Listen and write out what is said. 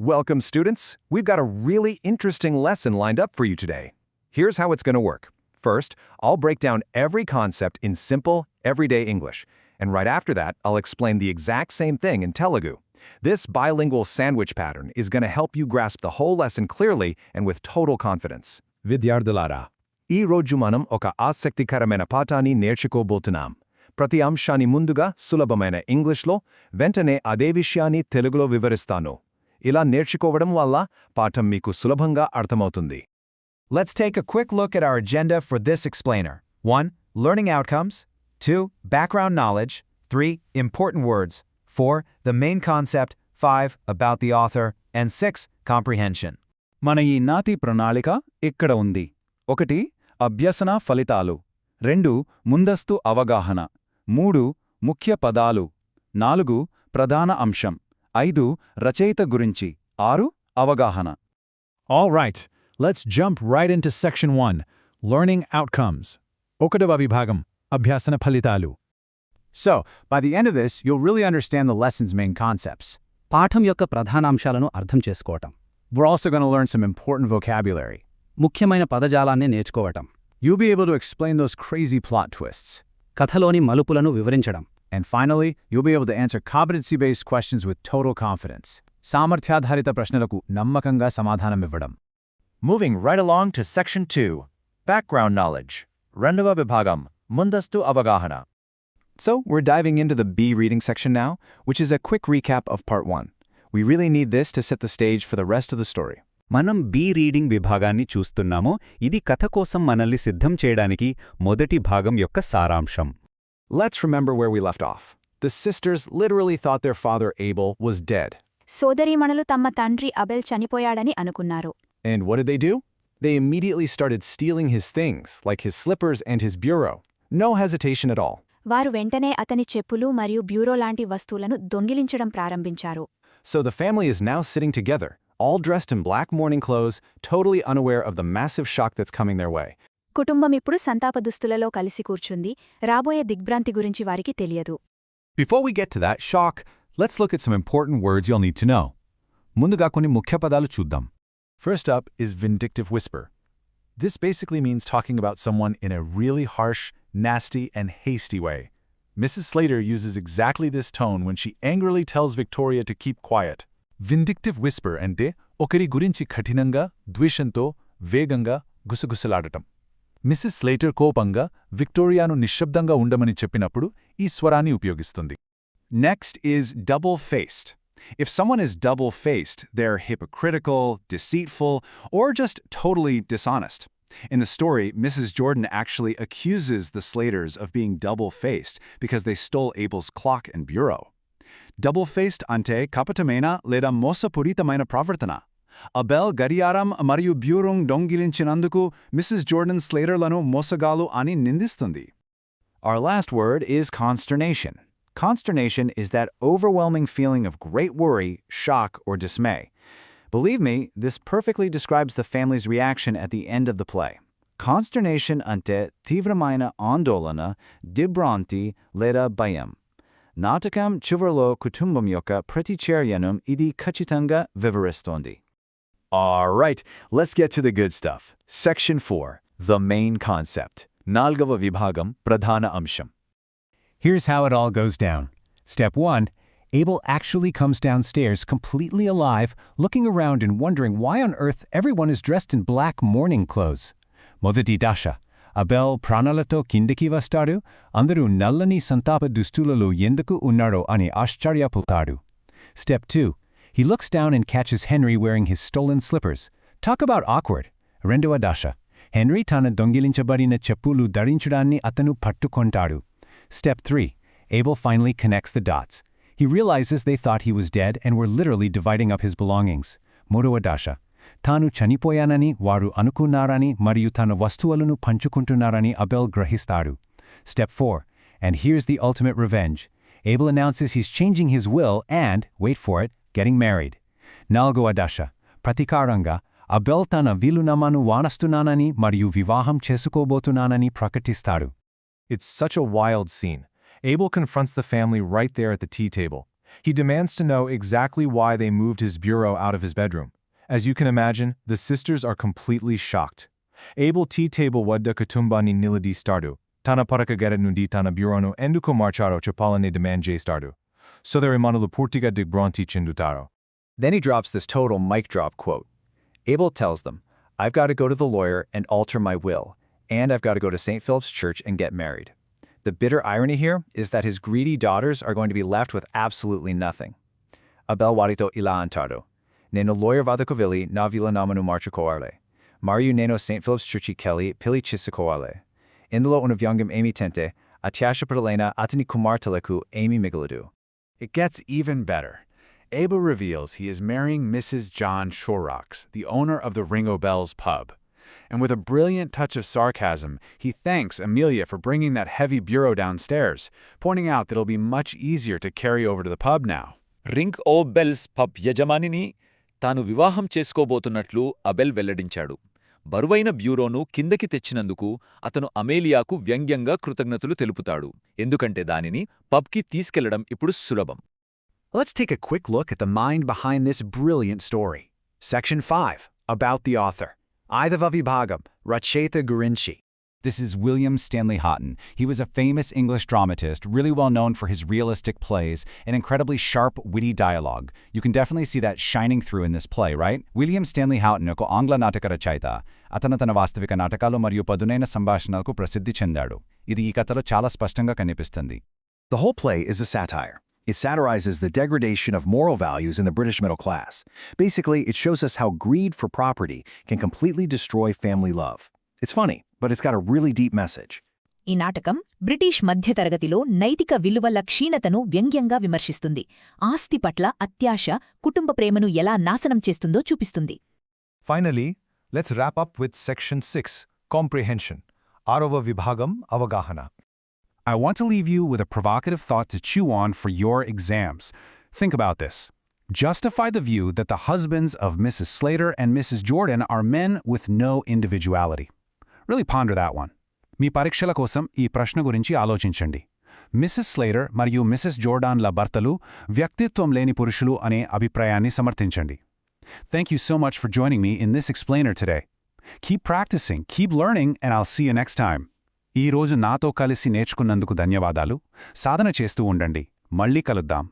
Welcome, students. We've got a really interesting lesson lined up for you today. Here's how it's going to work. First, I'll break down every concept in simple, everyday English. And right after that, I'll explain the exact same thing in Telugu. This bilingual sandwich pattern is going to help you grasp the whole lesson clearly and with total confidence. విద్యార్థులారా, ఈ రోజు మనం ఒక ఆసక్తికరమైన పాఠాన్ని నేర్చుకోబోతున్నాం. ప్రతి అంశాన్ని ముందుగా సులభమైన ఇంగ్లీష్లో, వెంటనే అదే విషయాన్ని తెలుగులో వివరిస్తాను. ఇలా నేర్చుకోవడం వల్ల పాఠం మీకు సులభంగా అర్థమవుతుంది. Let's take a quick look at our agenda for this explainer. 1. Learning outcomes. 2. Background knowledge. 3. Important words. 4. The main concept. 5. About the author. And 6. Comprehension. మన ఈ నాటి ప్రణాళిక ఇక్కడ ఉంది. 1. అభ్యసన ఫలితాలు. 2. ముందస్తు అవగాహన. 3. ముఖ్య పదాలు. 4. ప్రధాన అంశం. 5. రచయిత గురించి. 6. అవగాహన. All right, let's jump right into Section 1, Learning Outcomes. ఒకటవ విభాగం, అభ్యాసన ఫలితాలు. So, by the end of this, you'll really understand the lesson's main concepts. పాఠం యొక్క ప్రధానాంశాలను అర్థం చేసుకోవటం. We're also going to learn some important vocabulary. ముఖ్యమైన పదజాలాన్ని నేర్చుకోవటం. You'll be able to explain those crazy plot twists. కథలోని మలుపులను వివరించడం. And finally, you'll be able to answer competency-based questions with total confidence. సామర్థ్యాధారిత ప్రశ్నలకు నమ్మకంగా సమాధానం ఇవ్వడం. Moving right along to Section 2, Background Knowledge. రెండవ విభాగం, ముందస్తు అవగాహన. So, we're diving into the B reading section now, which is a quick recap of Part 1. We really need this to set the stage for the rest of the story. మనం B reading విభాగాన్ని చూస్తున్నాము. ఇది కథ కోసం మనల్ని సిద్ధం చేయడానికి మొదటి భాగం యొక్క సారాంశం. Let's remember where we left off. The sisters literally thought their father Abel was dead. సోదరీమణులు తమ తండ్రి అబెల్ చనిపోయాడని అనుకున్నారు. And what did they do? They immediately started stealing his things, like his slippers and his bureau. No hesitation at all. వారు వెంటనే అతని చెప్పులు మరియు బ్యూరో లాంటి వస్తువులను దొంగిలించడం ప్రారంభించారు. So the family is now sitting together, all dressed in black mourning clothes, totally unaware of the massive shock that's coming their way. కుటుంబం ఇప్పుడు సంతాప దుస్తులలో కలిసి కూర్చుంది. రాబోయే దిగ్భ్రాంతి గురించి వారికి తెలియదు. Before we get to that shock, let's look at some important words you'll need to know. ముందుగా కొన్ని ముఖ్య పదాలు చూద్దాం. First up is vindictive whisper. This basically means talking about someone in a really harsh, nasty, and hasty way. Mrs. Slater uses exactly this tone when she angrily tells Victoria to keep quiet. Vindictive whisper అంటే ఒకరి గురించి కఠినంగా, ద్వేషంతో, వేగంగా గుసగుసలాడటం. Mrs Slater కోపంగా విక్టోరియాను నిశ్శబ్దంగా ఉండమని చెప్పినప్పుడు ఈ స్వరాన్ని ఉపయోగిస్తుంది. Next is double-faced. If someone is double-faced, they're hypocritical, deceitful, or just totally dishonest. In the story, Mrs. Jordan actually accuses the Slaters of being double-faced because they stole Abel's clock and bureau. Double-faced ante kapatamaina leda mosapuritaమైన ప్రవర్తన. Abel గడియారం మరియు బ్యూరోంగ్ దొంగిలించినందుకు Mrs Jordan స్లేటర్లను మోసగాలు అని నిందిస్తుంది. Our last word is consternation. Consternation is that overwhelming feeling of great worry, shock, or dismay. Believe me, this perfectly describes the family's reaction at the end of the play. Consternation ante తీవ్రమైన ఆందోళన, దిగ్భ్రాంతి లేదా భయం. నాటకం చివర్లో కుటుంబం యొక్క ప్రతిచర్యను ఇది ఖచ్చితంగా వివరిస్తోంది. All right, let's get to the good stuff. Section 4, the main concept. నాల్గవ విభాగం, ప్రధాన అంశం. Here's how it all goes down. Step 1. Abel actually comes downstairs completely alive, looking around and wondering why on earth everyone is dressed in black mourning clothes. Modati dasha. Abel pranalato kindiki vastaru, andaru nallani santapa dustulalo yenduku unnaro ani ashcharyapotadu. Step 2. He looks down and catches Henry wearing his stolen slippers. Talk about awkward. Rendowa dasha. Henry tana dongilinchabarina cheppulu dharinchadaanni atanu pattukontaru. Step 3. Abel finally connects the dots. He realizes they thought he was dead and were literally dividing up his belongings. Modowa dasha. Tanu chanipoyanani varu anukunnarani mariyu tana vastuvalunu panchukuntunnarani Abel grahistaru. Step 4. And here's the ultimate revenge. Abel announces he's changing his will and, wait for it, getting married. Nalgowa dasha. Pratikaranga. Abel tana vilunamanu vanastunanani mariyu vivaham chesukobotunanani prakatistaru. It's such a wild scene. Abel confronts the family right there at the tea table. He demands to know exactly why they moved his bureau out of his bedroom. As you can imagine, the sisters are completely shocked. Abel tea table wadda katumbani niladi stardu. Tana parakagera nundi tana bureauno enduko marcharo chapalane demand j stardu. So their imanulu purtiga digbranti chindutaro. Then he drops this total mic drop quote. Abel tells them, I've got to go to the lawyer and alter my will, and I've got to go to St. Philip's Church and get married. The bitter irony here is that his greedy daughters are going to be left with absolutely nothing. Abel warito ila antado. Neno lawyer vadakovili na vila namanu marchakoarle. Mariu neno St. Philip's Churchi Kelly pili chisakoarle. Indalo unavyangam amy tente, atyasha pralena atani kumartaleku amy migaladu. It gets even better. Abel reveals he is marrying Mrs. John Shorrocks, the owner of the Ringo Bells pub. And with a brilliant touch of sarcasm, he thanks Amelia for bringing that heavy bureau downstairs, pointing out that it'll be much easier to carry over to the pub now. Ringo Bells pub యజమానిని తాను వివాహం చేసుకోబోతున్నట్లు Abel వెల్లడించాడు. బరువైన బ్యూరోను కిందకి తెచ్చినందుకు అతను అమేలియాకు వ్యంగ్యంగా కృతజ్ఞతలు తెలుపుతాడు. ఎందుకంటే దానిని పబ్కి తీసుకెళ్లడం ఇప్పుడు సులభం. Let's take a quick look at the mind behind this brilliant story. Section 5. About the author. Aidava Vibhagam, Racheta Gurinchi. This is William Stanley Houghton. He was a famous English dramatist, really well known for his realistic plays and incredibly sharp, witty dialogue. You can definitely see that shining through in this play, right? William Stanley Houghton ఒక ఆంగ్ల నాటక రచయిత. అతను తన వాస్తవిక నాటకాలు మరియు పదునైన సంభాషణలకు ప్రసిద్ధి చెందాడు. ఇది ఈ కథలో చాలా స్పష్టంగా కనిపిస్తుంది. The whole play is a satire. It satirizes the degradation of moral values in the British middle class. Basically, it shows us how greed for property can completely destroy family love. It's funny, but it's got a really deep message. ఈ నాటకం British మధ్యతరగతిలో నైతిక విలువల క్షీణతను వ్యంగ్యంగా విమర్శిస్తుంది. ఆస్తి పట్ల అత్యాశ కుటుంబ ప్రేమను ఎలా నాశనం చేస్తుందో చూపిస్తుంది. Finally, let's wrap up with Section 6, Comprehension. Arava Vibhagam Avagahana. I want to leave you with a provocative thought to chew on for your exams. Think about this. Justify the view that the husbands of Mrs. Slater and Mrs. Jordan are men with no individuality. Really ponder that one. మీ పరీక్షల కోసం ఈ ప్రశ్న గురించి ఆలోచించండి. Mrs Slater మరియు Mrs జోర్డాన్ల భర్తలు వ్యక్తిత్వం లేని పురుషులు అనే అభిప్రాయాన్ని సమర్థించండి. Thank you so much for joining me in this explainer today. Keep practicing, keep learning, and I'll see you next time. ఈ రోజు నాతో కలిసి నేర్చుకున్నందుకు ధన్యవాదాలు. సాధన చేస్తూ ఉండండి. మళ్ళీ కలుద్దాం.